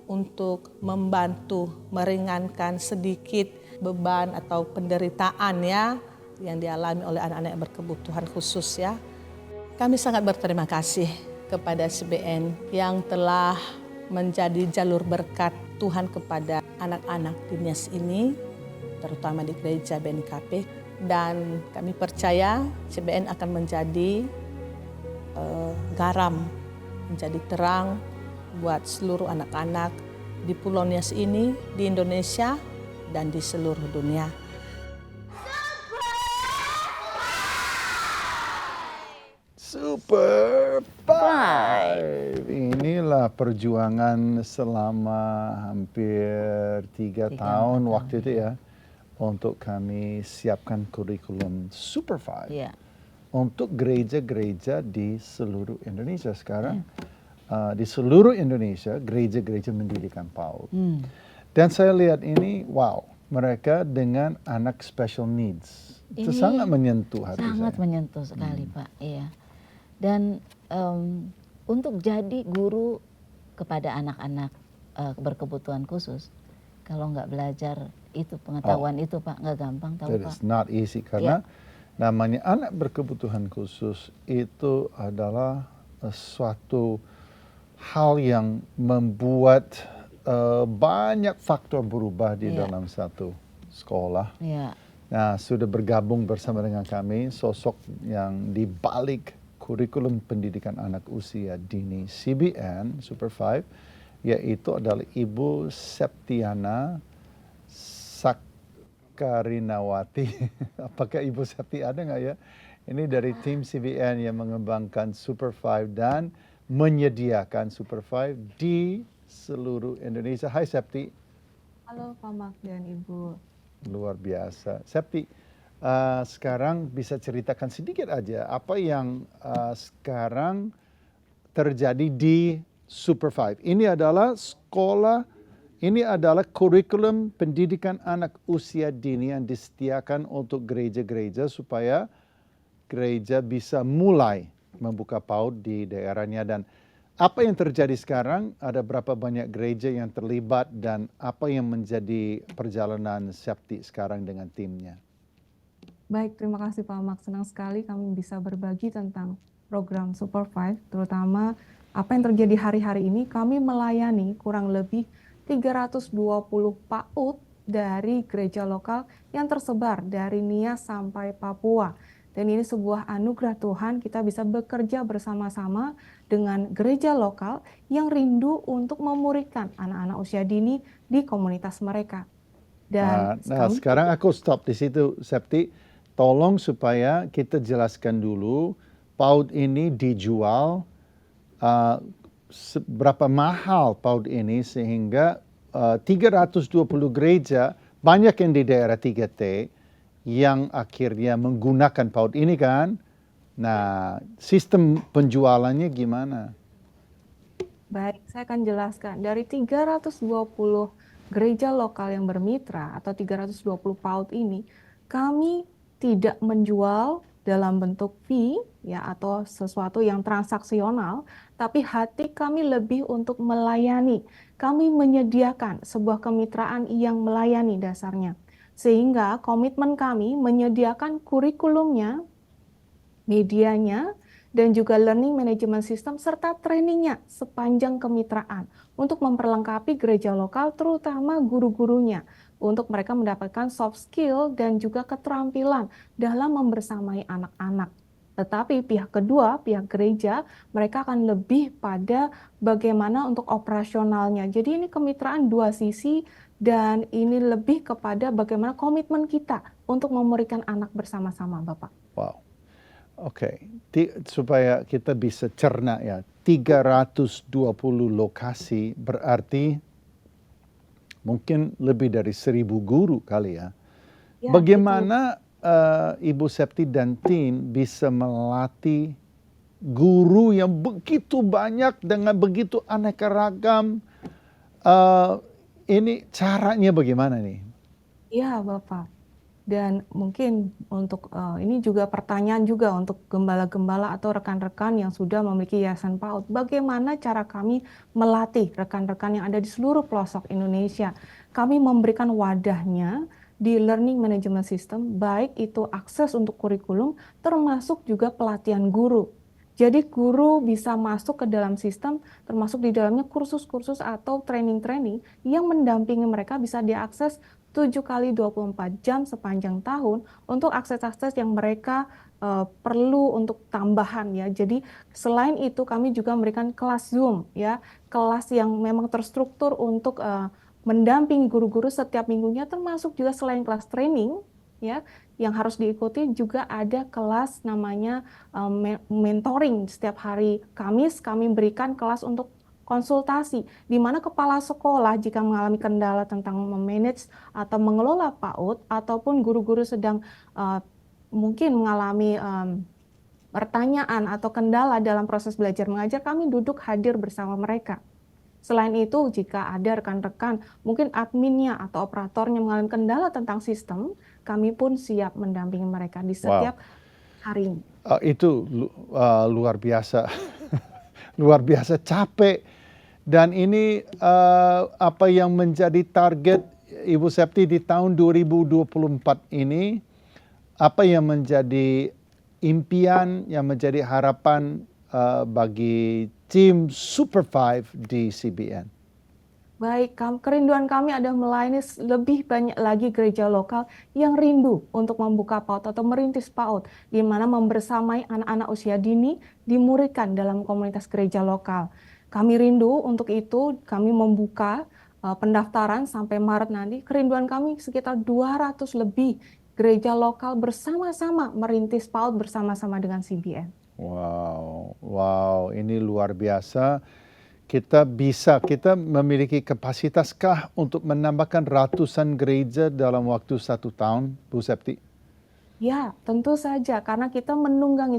untuk membantu meringankan sedikit beban atau penderitaan ya yang dialami oleh anak-anak yang berkebutuhan khusus ya. Kami sangat berterima kasih kepada CBN yang telah menjadi jalur berkat Tuhan kepada anak-anak di Nias ini, terutama di gereja BNKP. Dan kami percaya CBN akan menjadi garam, menjadi terang buat seluruh anak-anak di Pulau Nias ini, di Indonesia dan di seluruh dunia. Super 5. Inilah perjuangan selama hampir 3 tahun waktu itu ya, untuk kami siapkan kurikulum Super 5 untuk gereja-gereja di seluruh Indonesia sekarang. Di seluruh Indonesia gereja-gereja mendirikan PAUD. Dan saya lihat ini, wow, mereka dengan anak special needs. Itu sangat menyentuh hati saya. Sangat menyentuh sekali Pak, iya. Dan untuk jadi guru kepada anak-anak berkebutuhan khusus, kalau nggak belajar itu pengetahuan itu Pak, nggak gampang tahu Pak. It's not easy karena namanya anak berkebutuhan khusus itu adalah suatu hal yang membuat banyak faktor berubah di dalam satu sekolah. Ya. Nah, sudah bergabung bersama dengan kami sosok yang di balik kurikulum pendidikan anak usia dini CBN Super 5, yaitu adalah Ibu Septiana Sakarinawati. Apakah Ibu Septi ada nggak ya? Ini dari tim CBN yang mengembangkan Super 5 dan menyediakan Super 5 di seluruh Indonesia. Hai Septi. Halo Pak Mak dan Ibu. Luar biasa. Septi, sekarang bisa ceritakan sedikit aja apa yang sekarang terjadi di Super 5. Ini adalah sekolah, ini adalah kurikulum pendidikan anak usia dini yang disediakan untuk gereja-gereja supaya gereja bisa mulai membuka PAUD di daerahnya. Dan apa yang terjadi sekarang, ada berapa banyak gereja yang terlibat dan apa yang menjadi perjalanan Septi sekarang dengan timnya? Baik, terima kasih Pak Mak. Senang sekali kami bisa berbagi tentang program Super 5, terutama apa yang terjadi hari-hari ini. Kami melayani kurang lebih 320 PAUD dari gereja lokal yang tersebar dari Nias sampai Papua. Dan ini sebuah anugerah Tuhan, kita bisa bekerja bersama-sama dengan gereja lokal yang rindu untuk memuridkan anak-anak usia dini di komunitas mereka. Dan sekarang aku stop di situ, Septi. Tolong supaya kita jelaskan dulu, PAUD ini dijual, seberapa mahal PAUD ini sehingga 320 gereja, banyak yang di daerah 3T, yang akhirnya menggunakan PAUD ini kan. Nah, sistem penjualannya gimana? Baik, saya akan jelaskan. Dari 320 gereja lokal yang bermitra atau 320 PAUD ini, kami tidak menjual dalam bentuk fee ya atau sesuatu yang transaksional, tapi hati kami lebih untuk melayani. Kami menyediakan sebuah kemitraan yang melayani dasarnya. Sehingga komitmen kami menyediakan kurikulumnya, medianya, dan juga learning management system serta trainingnya sepanjang kemitraan untuk memperlengkapi gereja lokal terutama guru-gurunya untuk mereka mendapatkan soft skill dan juga keterampilan dalam membersamai anak-anak. Tetapi pihak kedua, pihak gereja, mereka akan lebih pada bagaimana untuk operasionalnya. Jadi ini kemitraan dua sisi dan ini lebih kepada bagaimana komitmen kita untuk memberikan anak bersama-sama, Bapak. Wow. Oke, supaya kita bisa cerna ya, 320 lokasi berarti mungkin lebih dari 1.000 guru kali ya. Bagaimana Ibu Septi dan tim bisa melatih guru yang begitu banyak dengan begitu aneka ragam? Ini caranya bagaimana nih? Iya, Bapak. Dan mungkin untuk ini juga pertanyaan juga untuk gembala-gembala atau rekan-rekan yang sudah memiliki yayasan PAUD. Bagaimana cara kami melatih rekan-rekan yang ada di seluruh pelosok Indonesia? Kami memberikan wadahnya di learning management system, baik itu akses untuk kurikulum, termasuk juga pelatihan guru. Jadi guru bisa masuk ke dalam sistem, termasuk di dalamnya kursus-kursus atau training-training yang mendampingi mereka bisa diakses 7 kali 24 jam sepanjang tahun untuk akses-akses yang mereka perlu untuk tambahan ya. Jadi selain itu kami juga memberikan kelas Zoom ya, kelas yang memang terstruktur untuk mendampingi guru-guru setiap minggunya, termasuk juga selain kelas training ya yang harus diikuti juga ada kelas namanya mentoring. Setiap hari Kamis kami berikan kelas untuk konsultasi di mana kepala sekolah jika mengalami kendala tentang memanage atau mengelola PAUD ataupun guru-guru sedang mungkin mengalami pertanyaan atau kendala dalam proses belajar mengajar, kami duduk hadir bersama mereka. Selain itu, jika ada rekan-rekan, mungkin adminnya atau operatornya mengalami kendala tentang sistem, kami pun siap mendampingi mereka di setiap harinya. Itu luar biasa, luar biasa capek. Dan ini apa yang menjadi target Ibu Septi di tahun 2024 ini, apa yang menjadi impian, yang menjadi harapan bagi tim Super 5 di CBN? Baik, kerinduan kami adalah melayani lebih banyak lagi gereja lokal yang rindu untuk membuka PAUD atau merintis PAUD, di mana membersamai anak-anak usia dini dimuridkan dalam komunitas gereja lokal. Kami rindu untuk itu, kami membuka pendaftaran sampai Maret nanti. Kerinduan kami sekitar 200 lebih gereja lokal bersama-sama merintis PAUD bersama-sama dengan CBN. Wow, ini luar biasa. Kita memiliki kapasitaskah untuk menambahkan ratusan gereja dalam waktu 1 tahun, Bu Septi? Ya, tentu saja, karena kita menunggangi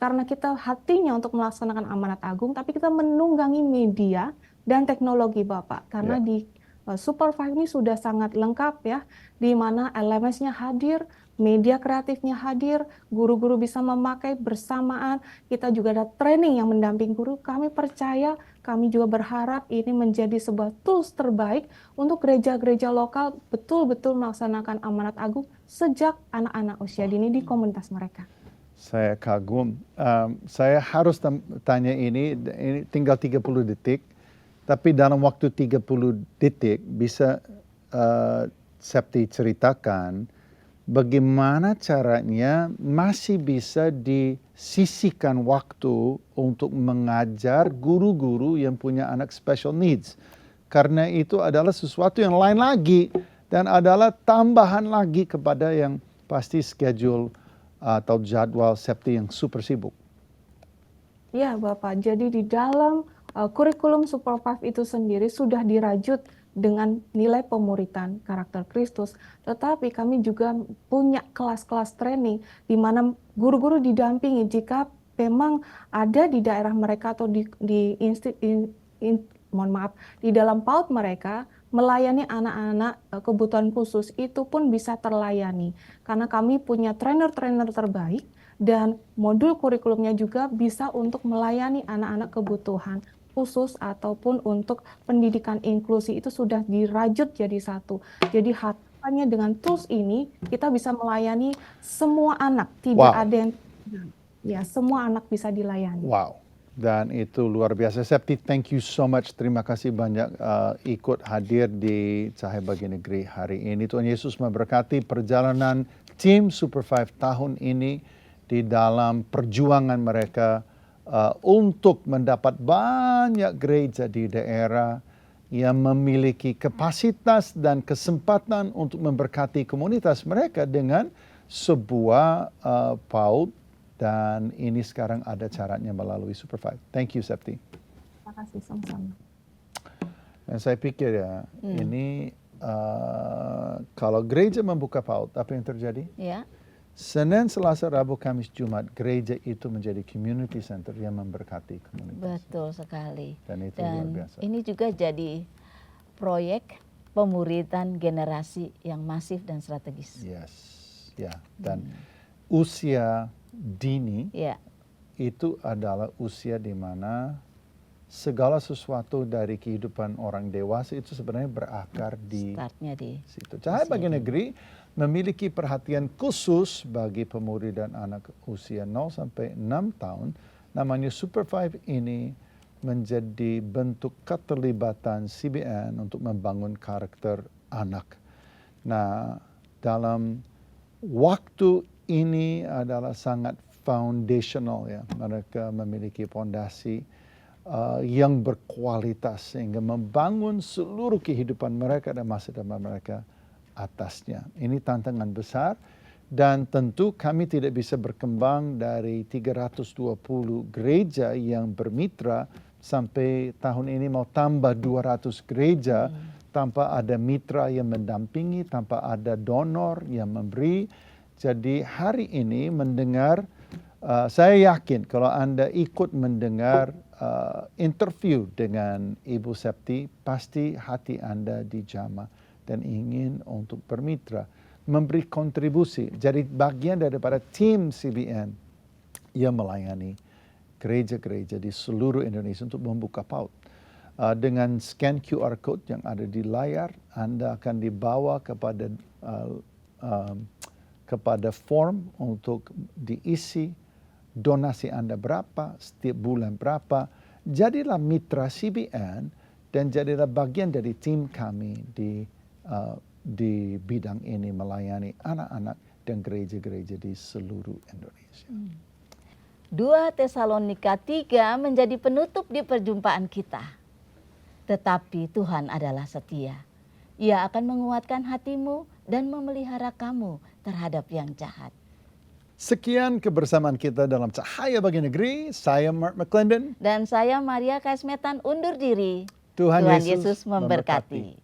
karena kita hatinya untuk melaksanakan amanat agung, tapi kita menunggangi media dan teknologi Bapak, karena di Super 5 ini sudah sangat lengkap ya, di mana LMS-nya hadir, media kreatifnya hadir, guru-guru bisa memakai bersamaan, kita juga ada training yang mendamping guru. Kami percaya, kami juga berharap ini menjadi sebuah tools terbaik untuk gereja-gereja lokal betul-betul melaksanakan amanat agung sejak anak-anak usia dini di komunitas mereka. Saya kagum. Saya harus tanya ini tinggal 30 detik, tapi dalam waktu 30 detik bisa Septi ceritakan bagaimana caranya masih bisa disisihkan waktu untuk mengajar guru-guru yang punya anak special needs. Karena itu adalah sesuatu yang lain lagi dan adalah tambahan lagi kepada yang pasti schedule atau jadwal Septi yang super sibuk. Ya Bapak, jadi di dalam kurikulum Super 5 itu sendiri sudah dirajut dengan nilai pemuritan karakter Kristus, tetapi kami juga punya kelas-kelas training di mana guru-guru didampingi jika memang ada di daerah mereka atau di dalam PAUD mereka melayani anak-anak kebutuhan khusus, itu pun bisa terlayani karena kami punya trainer-trainer terbaik dan modul kurikulumnya juga bisa untuk melayani anak-anak kebutuhan khusus ataupun untuk pendidikan inklusi, itu sudah dirajut jadi satu. Jadi harapannya dengan tools ini kita bisa melayani semua anak, tidak ada yang semua anak bisa dilayani. Wow, dan itu luar biasa. Septi, thank you so much. Terima kasih banyak ikut hadir di Cahaya Bagi Negeri hari ini. Tuhan Yesus memberkati perjalanan tim Super 5 tahun ini di dalam perjuangan mereka untuk mendapat banyak gereja di daerah yang memiliki kapasitas dan kesempatan untuk memberkati komunitas mereka dengan sebuah PAUD, dan ini sekarang ada caranya melalui Super 5. Thank you, Septi. Terima kasih, sama-sama. Dan saya pikir ini kalau gereja membuka PAUD, apa yang terjadi? Ya. Senin, Selasa, Rabu, Kamis, Jumat, gereja itu menjadi community center yang memberkati komunitas. Betul sekali. Dan itu luar biasa. Ini juga jadi proyek pemuritan generasi yang masif dan strategis. Yes, ya. Dan usia dini itu adalah usia di mana segala sesuatu dari kehidupan orang dewasa itu sebenarnya berakar di situ. Cahaya Bagi Negeri memiliki perhatian khusus bagi pemuridan anak usia 0 sampai 6 tahun. Namanya Super 5 ini menjadi bentuk keterlibatan CBN untuk membangun karakter anak. Nah, dalam waktu ini adalah sangat foundational ya. Mereka memiliki fondasi yang berkualitas sehingga membangun seluruh kehidupan mereka dan masa depan mereka atasnya. Ini tantangan besar dan tentu kami tidak bisa berkembang dari 320 gereja yang bermitra sampai tahun ini mau tambah 200 gereja tanpa ada mitra yang mendampingi, tanpa ada donor yang memberi. Jadi hari ini mendengar, saya yakin kalau Anda ikut mendengar interview dengan Ibu Septi, pasti hati Anda dijamah dan ingin untuk bermitra, memberi kontribusi, jadi bagian daripada tim CBN yang melayani gereja-gereja di seluruh Indonesia untuk membuka PAUD. Dengan scan QR code yang ada di layar, Anda akan dibawa kepada form untuk diisi donasi Anda berapa, setiap bulan berapa, jadilah mitra CBN dan jadilah bagian dari tim kami di bidang ini melayani anak-anak dan gereja-gereja di seluruh Indonesia. 2 Tesalonika 3 menjadi penutup di perjumpaan kita. Tetapi Tuhan adalah setia. Ia akan menguatkan hatimu dan memelihara kamu terhadap yang jahat. Sekian kebersamaan kita dalam Cahaya Bagi Negeri. Saya Mark McClendon. Dan saya Maria Kasmetan undur diri. Tuhan Tuhan Yesus Yesus memberkati.